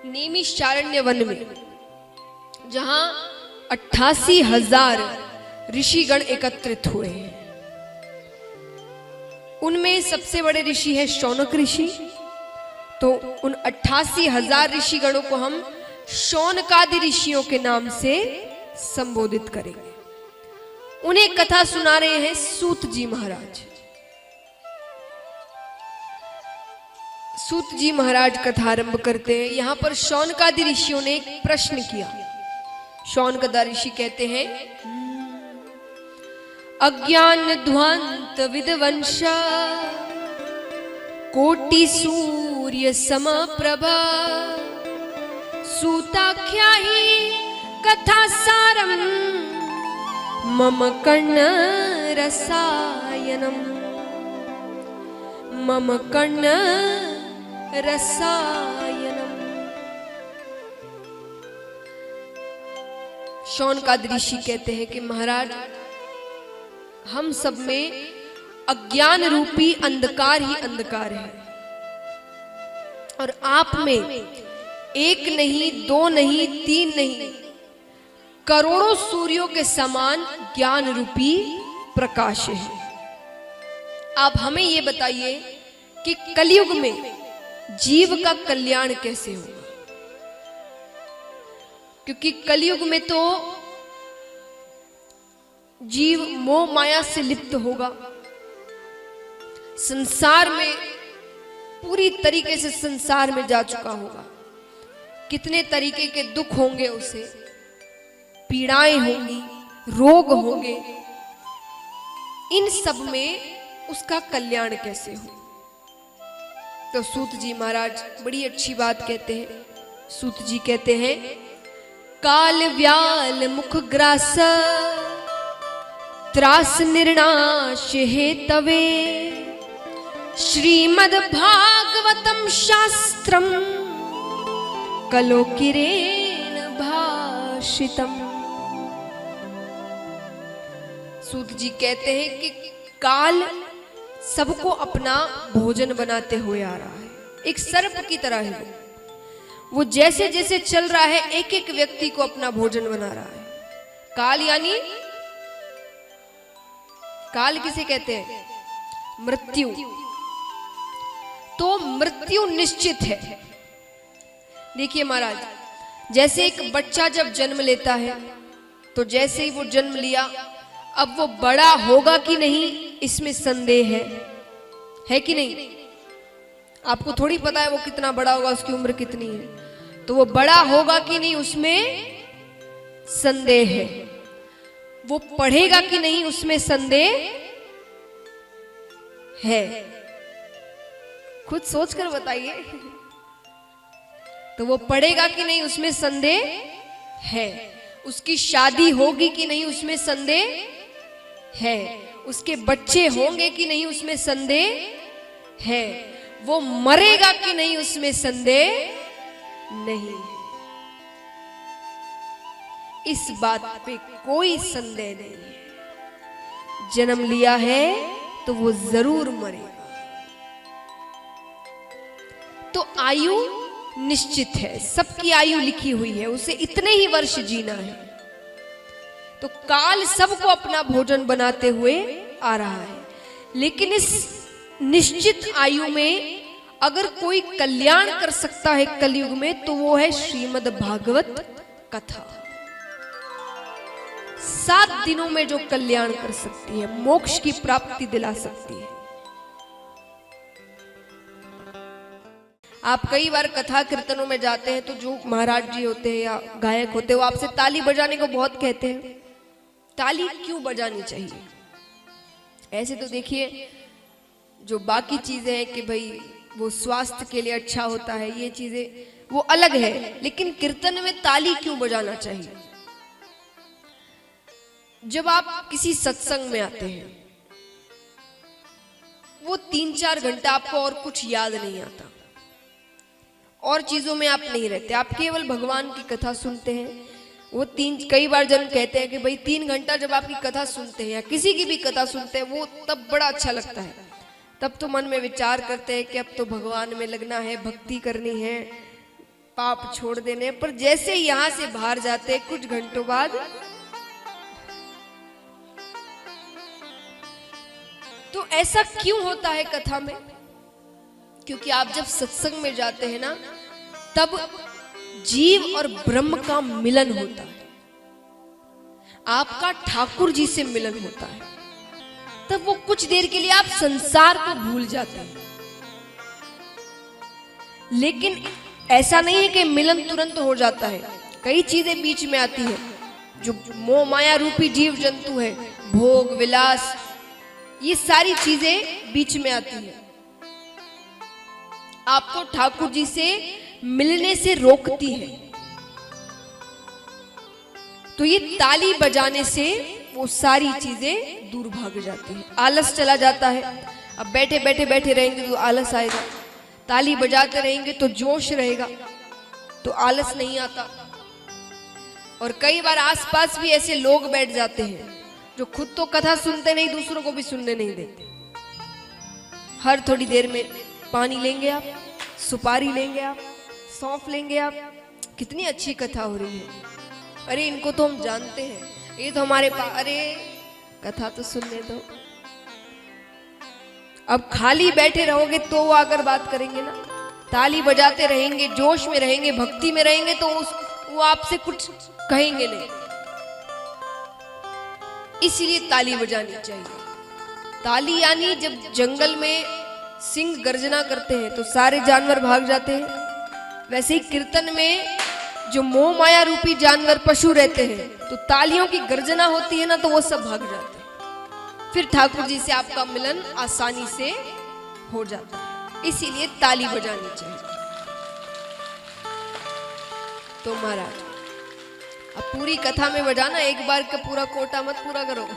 Naimisharanya one में, जहां 88,000 ऋषिगण एकत्रित हुए हैं। उनमें सबसे बड़े ऋषि है शौनक ऋषि। तो उन 88,000 ऋषिगणों को हम शौनकादि ऋषियों के नाम से संबोधित करेंगे। उन्हें कथा सुना रहे हैं सूत जी महाराज। सूत जी महाराज कथा आरंभ करते हैं। यहां पर शौनकादि ऋषियों ने एक प्रश्न किया। शौनकादि ऋषि कहते हैं, अज्ञान ध्वांत विद्वंश कोटि सूर्य समप्रभा सूताख्या ही कथा सारम मम कर्ण रसायनम मम कर्ण रसायनम। शौनकादि ऋषि कहते हैं कि महाराज, हम सब में अज्ञान रूपी अंधकार ही अंधकार है, और आप में एक नहीं, दो नहीं, तीन नहीं, करोड़ों सूर्यों के समान ज्ञान रूपी प्रकाश है। आप हमें ये बताइए कि कलयुग में जीव का कल्याण कैसे होगा, क्योंकि कलयुग में तो जीव मोह माया से लिप्त होगा, संसार में पूरी तरीके से संसार में जा चुका होगा। कितने तरीके के दुख होंगे उसे, पीड़ाएं होंगी, रोग होंगे, इन सब में उसका कल्याण कैसे हो। तो सूत जी महाराज बड़ी अच्छी बात कहते हैं। सूत जी कहते हैं, काल व्याल मुख ग्रास त्रास निर्णाश हे तवे श्रीमद् भागवतम शास्त्रम कलोकिरेण भाषितम। सूत जी कहते हैं कि काल सबको अपना भोजन बनाते हुए आ रहा है। एक सर्प की तरह है वो जैसे जैसे चल रहा है, एक एक व्यक्ति को अपना भोजन बना रहा है। काल यानी, काल किसे कहते हैं? मृत्यु। तो मृत्यु निश्चित है। देखिए महाराज, जैसे एक बच्चा जब जन्म लेता है, तो जैसे ही वो जन्म लिया, अब वो बड़ा होगा कि नहीं इसमें संदेह है कि नहीं? आपको थोड़ी पता है वो कितना बड़ा होगा, उसकी उम्र कितनी है। तो वो बड़ा होगा कि नहीं उसमें संदेह है। वो पढ़ेगा कि नहीं उसमें संदेह है। खुद सोचकर बताइए। तो वो पढ़ेगा कि नहीं उसमें संदेह है। उसकी शादी होगी कि नहीं उसमें संदेह है। उसके बच्चे होंगे कि नहीं उसमें संदेह है। वो मरेगा कि नहीं उसमें संदेह नहीं है। इस बात पे कोई संदेह नहीं है। जन्म लिया है तो वो जरूर मरेगा। तो आयु निश्चित है, सबकी आयु लिखी हुई है, उसे इतने ही वर्ष जीना है। तो काल सबको अपना भोजन बनाते हुए आ रहा है, लेकिन इस निश्चित आयु में अगर कोई कल्याण कर सकता है कलयुग में, तो वो है श्रीमद् भागवत कथा। 7 दिनों में जो कल्याण कर सकती है, मोक्ष की प्राप्ति दिला सकती है। आप कई बार कथा कीर्तनों में जाते हैं तो जो महाराज जी होते हैं या गायक होते हैं, वो आपसे ताली बजाने को बहुत कहते हैं। ताली क्यों बजानी चाहिए? ऐसे तो देखिए जो बाकी चीजें हैं कि भाई वो स्वास्थ्य के लिए अच्छा होता है, ये चीजें वो अलग है, लेकिन कीर्तन में ताली क्यों बजाना चाहिए? जब आप किसी सत्संग में आते हैं, वो 3-4 घंटा आपको और कुछ याद नहीं आता, और चीजों में आप नहीं रहते, आप केवल भगवान की कथा सुनते हैं। वो कई बार जन कहते हैं कि भाई 3 घंटा जब आपकी कथा सुनते हैं या किसी की भी कथा सुनते हैं, वो तब बड़ा अच्छा लगता है। तब तो मन में विचार करते हैं कि अब तो भगवान में लगना है, भक्ति करनी है, पाप छोड़ देने पर जैसे यहां से बाहर जाते कुछ घंटों बाद तो ऐसा क्यों होता है कथा में? क्योंकि आप जब सत्संग में जाते हैं ना, तब जीव और ब्रह्म का मिलन होता है, आपका ठाकुर जी से मिलन होता है। तब वो कुछ देर के लिए आप संसार को भूल जाते हैं। लेकिन ऐसा नहीं है कि मिलन तुरंत हो जाता है, कई चीजें बीच में आती है। जो मोह माया रूपी जीव जंतु है, भोग विलास, ये सारी चीजें बीच में आती है, आपको ठाकुर जी से मिलने से रोकती है। तो ये ताली बजाने से वो सारी चीजें दूर भाग जाती है, आलस चला जाता है। अब बैठे बैठे बैठे रहेंगे तो आलस आएगा, ताली बजाते रहेंगे तो जोश रहेगा, तो आलस नहीं आता। और कई बार आसपास भी ऐसे लोग बैठ जाते हैं जो खुद तो कथा सुनते नहीं, दूसरों को भी सुनने नहीं देते। हर थोड़ी देर में पानी लेंगे आप, सुपारी लेंगे आप, सौंफ लेंगे आप, कितनी अच्छी कथा हो रही है, अरे इनको तो हम जानते हैं, ये तो हमारे पास, अरे कथा तो सुनने दो। अब खाली बैठे रहोगे तो वो आकर बात करेंगे ना, ताली बजाते रहेंगे, जोश में रहेंगे, भक्ति में रहेंगे, तो वो आपसे कुछ कहेंगे नहीं। इसीलिए ताली बजानी चाहिए। ताली यानी जब जंगल में सिंह गर्जना करते हैं तो सारे जानवर भाग जाते हैं, वैसे ही कीर्तन में जो मोह माया रूपी जानवर पशु रहते हैं, तो तालियों की गर्जना होती है ना, तो वो सब भाग जाते हैं। फिर ठाकुर जी से आपका मिलन आसानी से हो जाता है। इसीलिए ताली बजानी चाहिए। तो महाराज अब पूरी कथा में बजाना, एक बार का पूरा कोटा मत पूरा करो।